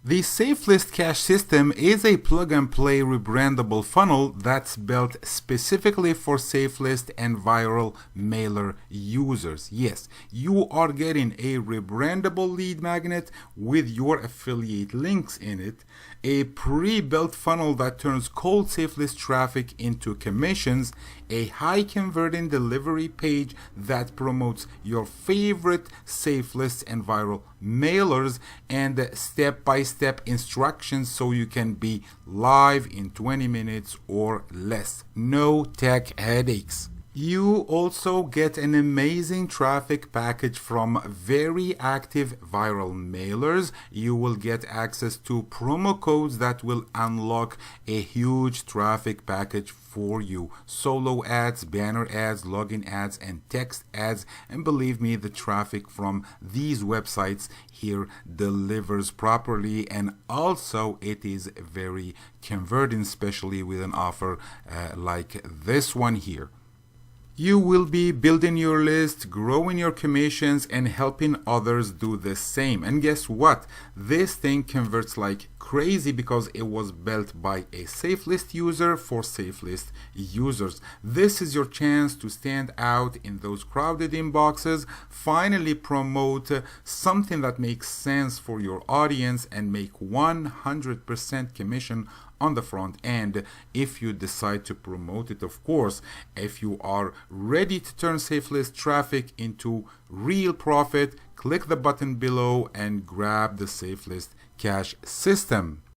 The Safelist Cash System is a plug-and-play rebrandable funnel that's built specifically for Safelist and viral mailer users. Yes, you are getting a rebrandable lead magnet with your affiliate links in it, a pre-built funnel that turns cold Safelist traffic into commissions, a high-converting delivery page that promotes your favorite Safelists and viral mailers, and step-by-step instructions so you can be live in 20 minutes or less. No tech headaches. You also get an amazing traffic package from very active viral mailers. You will get access to promo codes that will unlock a huge traffic package for you. Solo ads, banner ads, login ads, and text ads. And believe me, the traffic from these websites here delivers properly, and also it is very converting, especially with an offer like this one here. You will be building your list, growing your commissions, and helping others do the same. And guess what? This thing converts like crazy because it was built by a Safelist user for Safelist users. This is your chance to stand out in those crowded inboxes, finally promote something that makes sense for your audience, and make 100% commission on the front end if you decide to promote it, of course. If you are ready to turn Safelist traffic into real profit, click the button below and grab the Safelist Cash System.